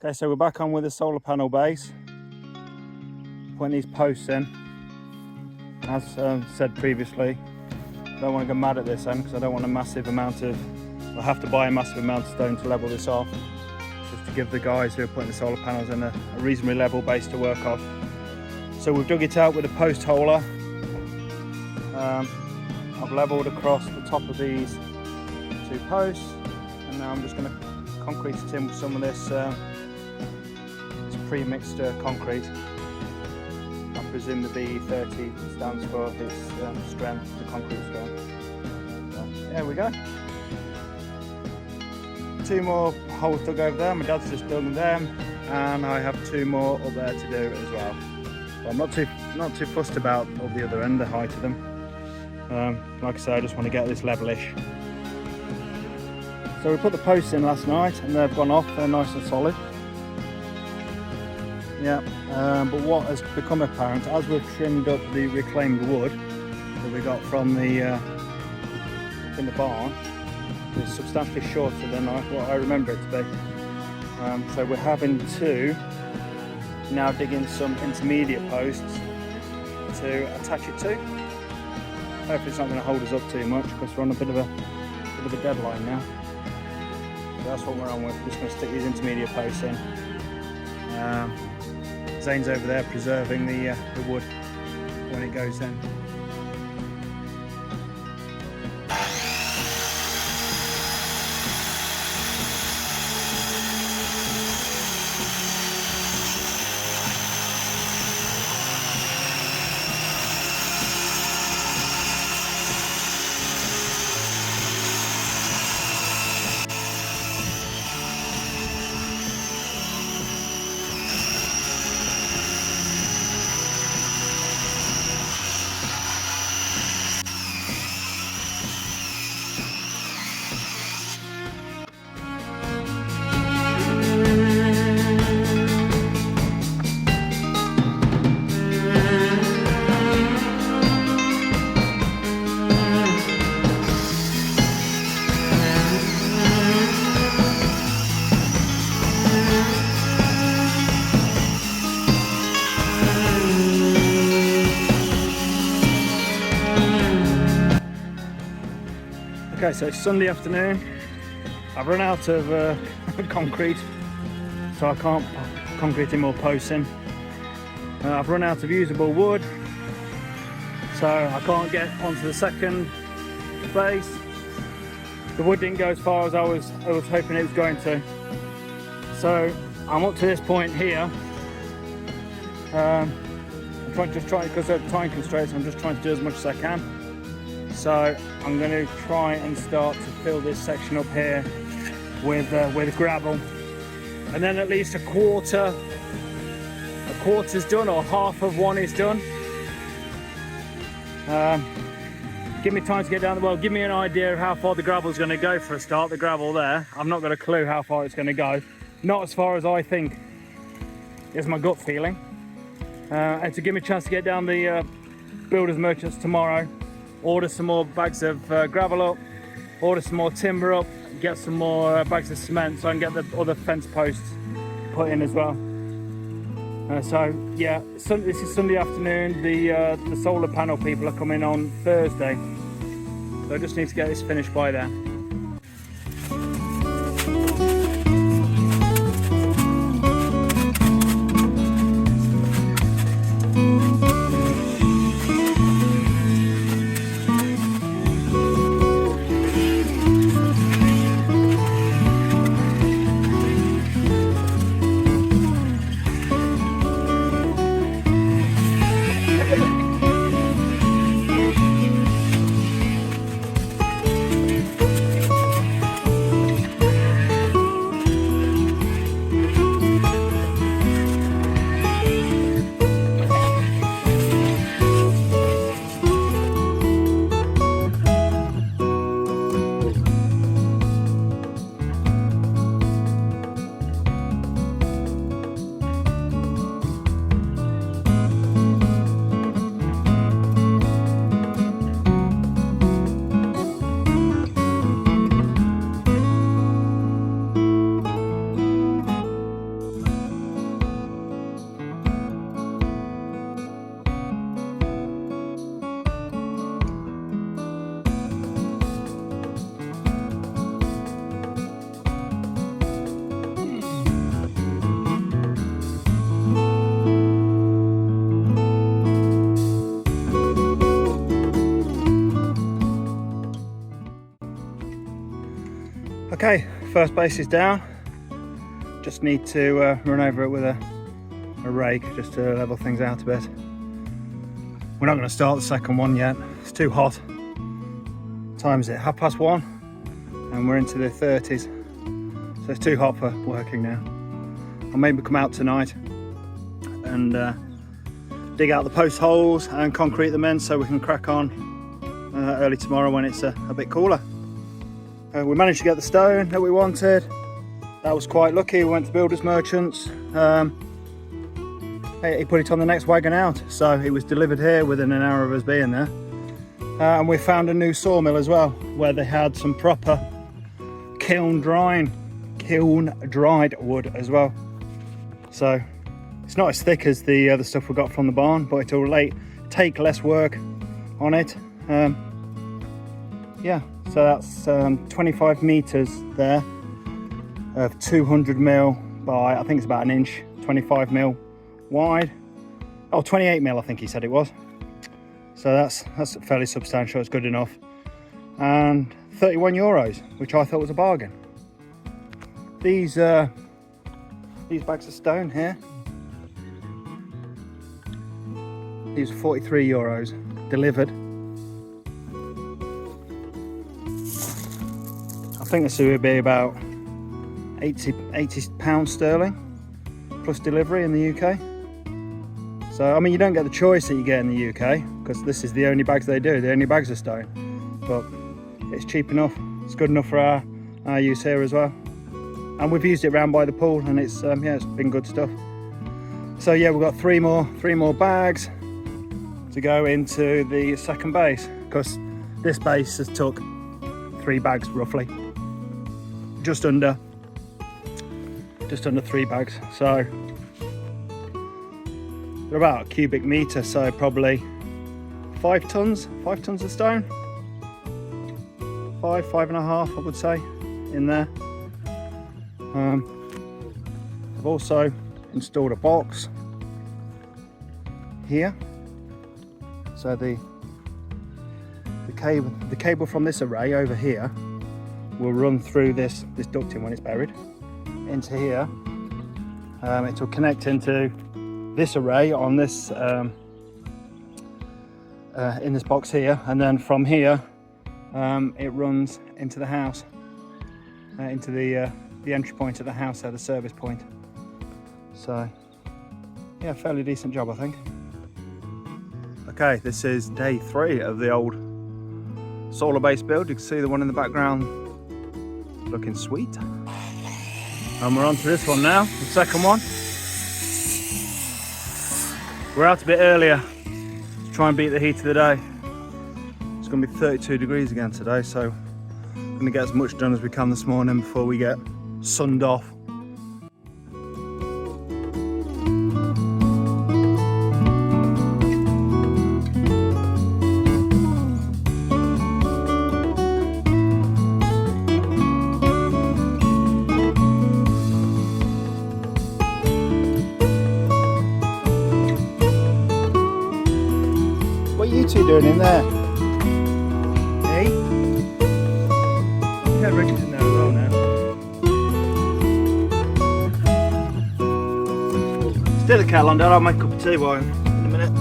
Okay, so we're back on with the solar panel base, putting these posts in. As said previously, I don't want to go mad at this end because I don't want a massive amount of, I'll have to buy a massive amount of stone to level this off, just to give the guys who are putting the solar panels in a reasonably level base to work off. So we've dug it out with a post holer. I've levelled across the top of these two posts, and now I'm just going to concrete it in with some of this pre-mixed concrete. I presume the BE30 stands for its strength, the concrete strength. So, there we go. Two more holes dug over there. My dad's just done them, and I have two more up there to do as well. So I'm not too fussed about up the other end, the height of them. Like I say, I just want to get this levelish. So we put the posts in last night, and they've gone off. They're nice and solid. Yeah, but what has become apparent as we've trimmed up the reclaimed wood that we got from the up in the barn, is substantially shorter than what I remember it to be. So we're having to now dig in some intermediate posts to attach it to. Hopefully it's not going to hold us up too much because we're on a bit of a deadline now. So that's what we're on with. Just going to stick these intermediate posts in. Zane's over there preserving the wood when it goes in. Okay, so it's Sunday afternoon. I've run out of concrete, so I can't concrete any more posts in. I've run out of usable wood, so I can't get onto the second base. The wood didn't go as far as I was hoping it was going to. So I'm up to this point here. I'm just trying, because of time constraints, I'm just trying to do as much as I can. So I'm going to try and start to fill this section up here with gravel, and then at least a quarter's done, or half of one is done. Give me time to get down the well. Give me an idea of how far the gravel's going to go for a start. The gravel there, I've not got a clue how far it's going to go. Not as far as I think is my gut feeling. And to give me a chance to get down the builders merchants tomorrow, order some more bags of gravel up, order some more timber up, get some more bags of cement so I can get the other fence posts put in as well. So yeah, this is Sunday afternoon. The solar panel people are coming on Thursday, so I just need to get this finished by then. Okay, first base is down. Just need to run over it with a rake just to level things out a bit. We're not going to start the second one yet. It's too hot. What time is it? 1:30, and we're into the 30s. So it's too hot for working now. I'll maybe come out tonight and dig out the post holes and concrete them in so we can crack on early tomorrow when it's a bit cooler. We managed to get the stone that we wanted. That was quite lucky. We went to builders merchants. He put it on the next wagon out, so it was delivered here within an hour of us being there. And we found a new sawmill as well, where they had some proper kiln dried wood as well. So it's not as thick as the other stuff we got from the barn, but it'll take less work on it. Yeah, so that's 25 meters there of 200 mil by, I think it's about an inch, 25 mil wide. Oh, 28 mil I think he said it was. So that's fairly substantial. It's good enough. And 31 euros, which I thought was a bargain. These bags of stone here, these 43 euros delivered. I think this would be about 80 pounds sterling plus delivery in the UK. So I mean, you don't get the choice that you get in the UK, because this is the only bags they do, the only bags of stone. But it's cheap enough. It's good enough for our use here as well. And we've used it round by the pool, and it's yeah, it's been good stuff. So yeah, we've got three more bags to go into the second base, because this base has took 3 bags roughly. Just under 3 bags. So they're about a cubic meter, so probably 5 tons of stone. 5.5 I would say in there. I've also installed a box here, so the cable from this array over here will run through this ducting when it's buried into here. It will connect into this array on this in this box here, and then from here it runs into the house, into the entry point of the house, the service point. So yeah, fairly decent job I think. Okay, this is day 3 of the old solar based build. You can see the one in the background looking sweet. And we're on to this one now, the second one. We're out a bit earlier to try and beat the heat of the day. It's going to be 32 degrees again today, so I'm going to get as much done as we can this morning before we get sunned off. What are you two doing in there? Hey? You had Richard in there as well now. Still a kettle on, Dad. I'll make a cup of tea while in a minute.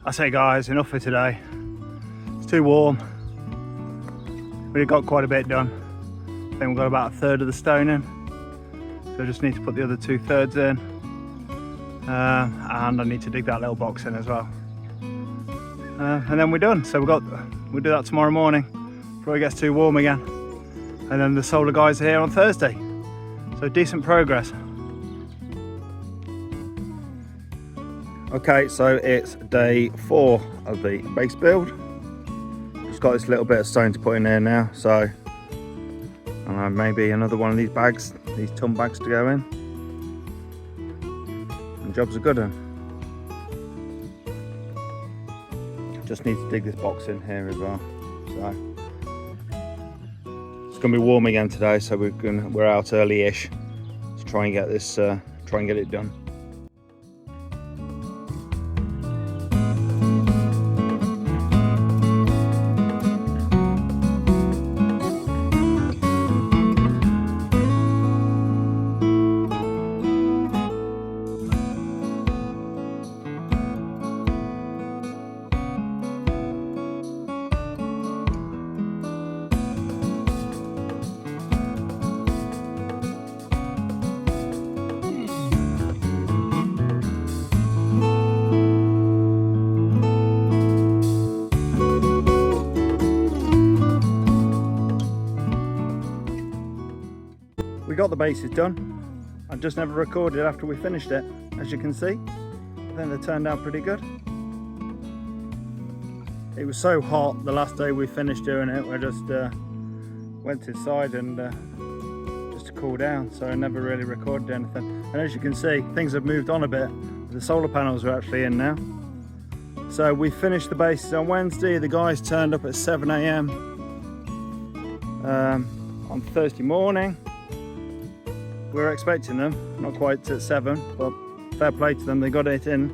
I say guys, enough for today. It's too warm. We've got quite a bit done. I think we've got about 1/3 of the stone in. So I just need to put the other 2/3 in. And I need to dig that little box in as well. And then we're done. So we'll do that tomorrow morning before it gets too warm again. And then the solar guys are here on Thursday. So decent progress. Okay, so it's day 4 of the base build. Just got this little bit of stone to put in there now, so maybe another one of these bags, these ton bags to go in. And job's a good one. Just need to dig this box in here as well. So it's gonna be warm again today, so we're out early-ish to try and get this, try and get it done. We got the bases done. I just never recorded after we finished it, as you can see. I think they turned out pretty good. It was so hot the last day we finished doing it, we just went inside and just to cool down, so I never really recorded anything. And as you can see, things have moved on a bit. The solar panels are actually in now. So we finished the bases on Wednesday. The guys turned up at 7 AM on Thursday morning. We were expecting them, not quite at 7, but fair play to them, they got it in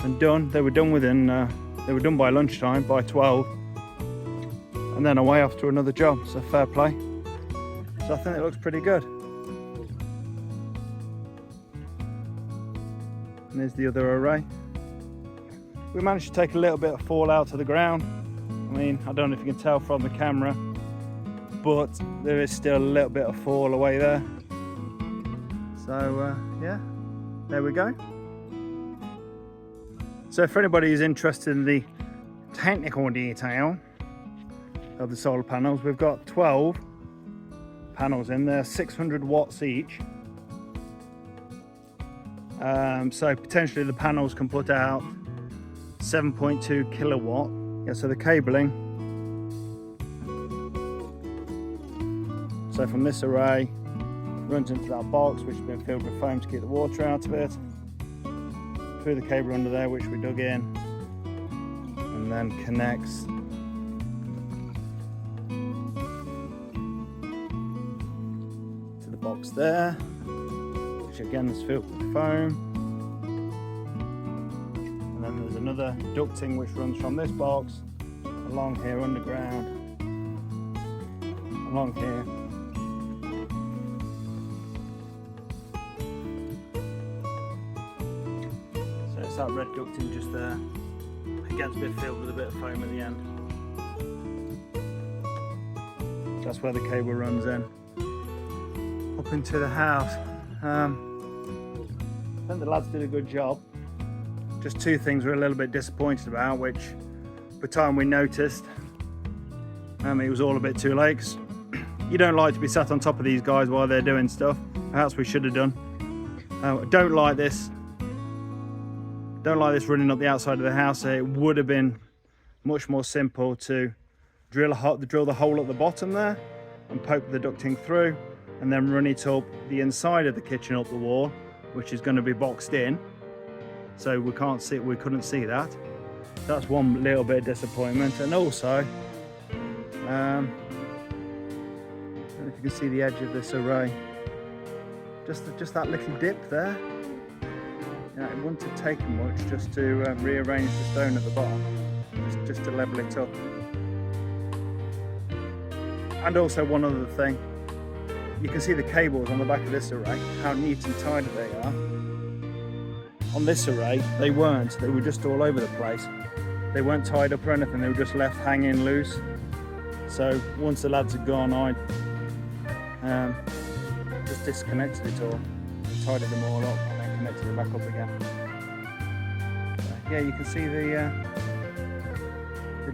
and done. They were done they were done by lunchtime, by 12, and then away off to another job, so fair play. So I think it looks pretty good. And there's the other array. We managed to take a little bit of fall out to the ground. I mean, I don't know if you can tell from the camera, but there is still a little bit of fall away there. So yeah, there we go. So for anybody who's interested in the technical detail of the solar panels, we've got 12 panels in there, 600 watts each. So potentially the panels can put out 7.2 kilowatt. Yeah, so the cabling, so from this array runs into that box which has been filled with foam to keep the water out of it, through the cable under there which we dug in, and then connects to the box there, which again is filled with foam. And then there's another ducting which runs from this box along here underground, along here, so it's that red ducting just there. It gets a bit filled with a bit of foam at the end. That's where the cable runs in up into the house. I think the lads did a good job. Just two things we're a little bit disappointed about, which by the time we noticed, it was all a bit too late. 'Cause you don't like to be sat on top of these guys while they're doing stuff. Perhaps we should have done. Don't like this. Don't like this running up the outside of the house. It would have been much more simple to drill the hole at the bottom there and poke the ducting through, and then run it up the inside of the kitchen up the wall, which is going to be boxed in. So we couldn't see that. That's one little bit of disappointment. And also, I don't know if you can see the edge of this array. Just that little dip there. It wouldn't have taken much just to rearrange the stone at the bottom, just to level it up. And also one other thing, you can see the cables on the back of this array, how neat and tidy they are. On this array, they weren't. They were just all over the place. They weren't tied up or anything. They were just left hanging loose. So once the lads had gone, I just disconnected it all, tidied them all up, and then connected it back up again. So, yeah, you can see the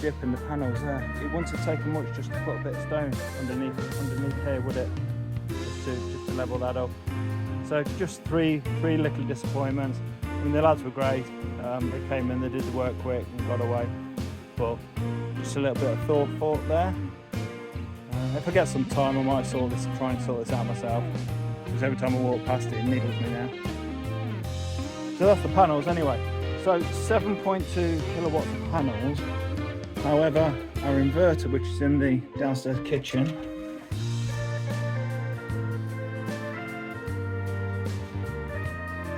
dip in the panels there. It wouldn't have taken much just to put a bit of stone underneath here, would it? Just to level that up. So just three little disappointments. I mean, the lads were great. They came in, they did the work quick and got away. But just a little bit of thought there. If I get some time, I might try and sort this out myself. Because every time I walk past it, it needles me now. So that's the panels anyway. So 7.2 kilowatts of panels. However, our inverter, which is in the downstairs kitchen,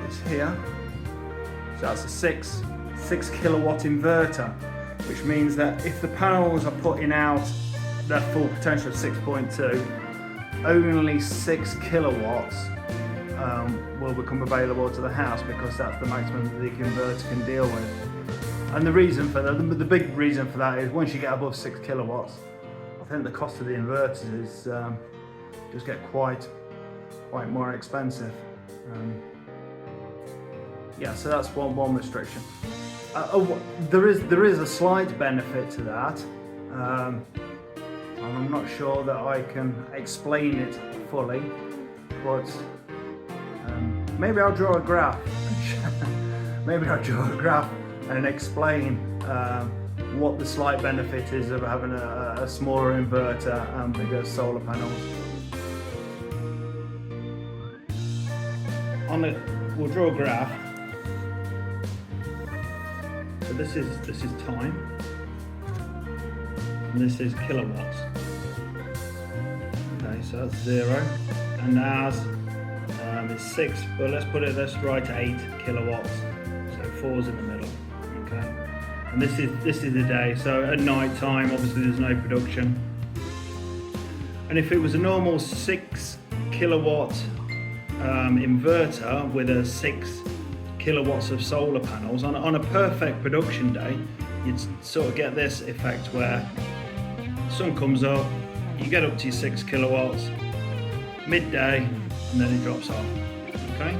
is here. So that's a six kilowatt inverter, which means that if the panels are putting out their full potential of 6.2, only 6 kilowatts will become available to the house, because that's the maximum that the inverter can deal with. And the reason for that, the big reason for that is once you get above 6 kilowatts, I think the cost of the inverters is just get quite more expensive. Yeah, so that's one restriction. There is a slight benefit to that, and I'm not sure that I can explain it fully, but maybe I'll draw a graph. Maybe I'll draw a graph and explain what the slight benefit is of having a smaller inverter and bigger solar panels. We'll draw a graph. So this is time, and this is kilowatts. Okay, so that's 0, and ours is 6. But let's write 8 kilowatts. So 4's in the middle. Okay, and this is the day. So at night time, obviously there's no production. And if it was a normal 6 kilowatt inverter with a 6 kilowatts of solar panels on a perfect production day, you'd sort of get this effect where the sun comes up, you get up to your 6 kilowatts, midday, and then it drops off. Okay,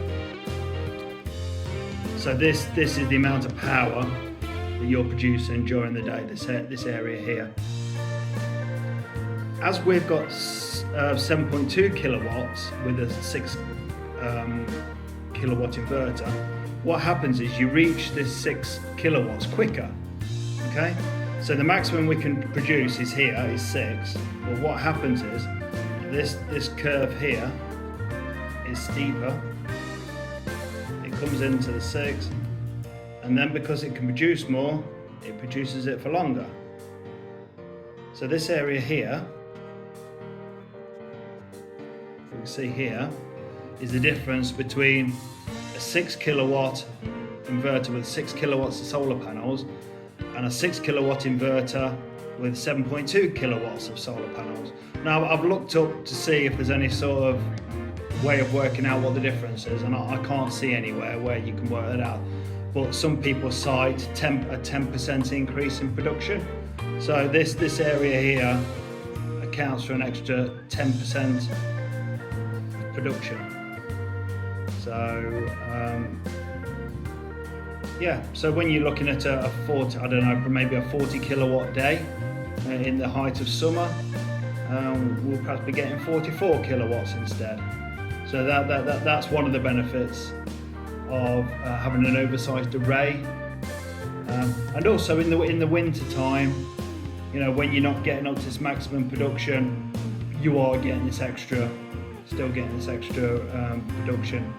So this is the amount of power that you're producing during the day, this area here. As we've got 7.2 kilowatts with a 6 kilowatt inverter, what happens is you reach this 6 kilowatts quicker. Okay, so the maximum we can produce is 6. But what happens is this curve here is steeper. It comes into the 6, and then because it can produce more, it produces it for longer. So this area here, you can see here, is the difference between a 6 kilowatt inverter with 6 kilowatts of solar panels and a 6 kilowatt inverter with 7.2 kilowatts of solar panels. Now I've looked up to see if there's any sort of way of working out what the difference is, and I can't see anywhere where you can work that out. But some people cite a 10% increase in production. So this area here accounts for an extra 10% production. So yeah, so when you're looking at a 40, I don't know, maybe a 40 kilowatt day in the height of summer, we'll perhaps be getting 44 kilowatts instead. So that's one of the benefits of having an oversized array. And also in the winter time, you know, when you're not getting up to this maximum production, you are getting this extra, still getting this extra production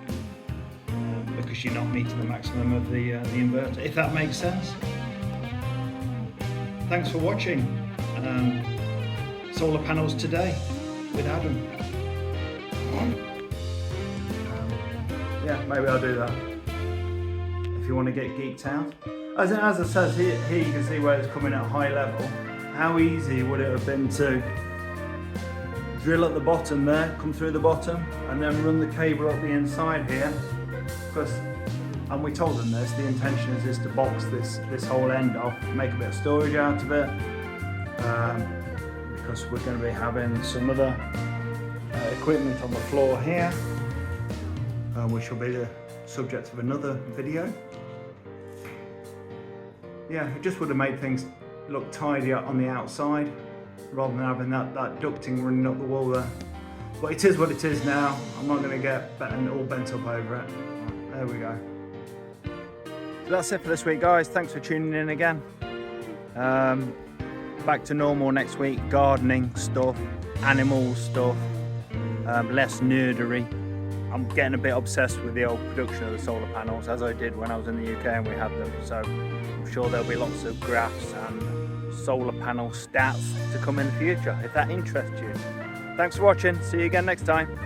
because you're not meeting the maximum of the inverter, if that makes sense. Thanks for watching Solar Panels Today with Adam. Yeah, maybe I'll do that if you want to get geeked out. As it says here, you can see where it's coming at a high level. How easy would it have been to drill at the bottom there, come through the bottom, and then run the cable up the inside here? Because, and we told them this, the intention is to box this whole end off, make a bit of storage out of it, because we're going to be having some other equipment on the floor here, which will be the subject of another video. Yeah, it just would have made things look tidier on the outside rather than having that ducting running up the wall there. But it is what it is now. I'm not going to get all bent up over it. There we go. So that's it for this week, guys. Thanks for tuning in again. Back to normal next week. Gardening stuff, animal stuff, less nerdery. I'm getting a bit obsessed with the old production of the solar panels, as I did when I was in the UK and we had them. So I'm sure there'll be lots of graphs and solar panel stats to come in the future if that interests you. Thanks for watching. See you again next time.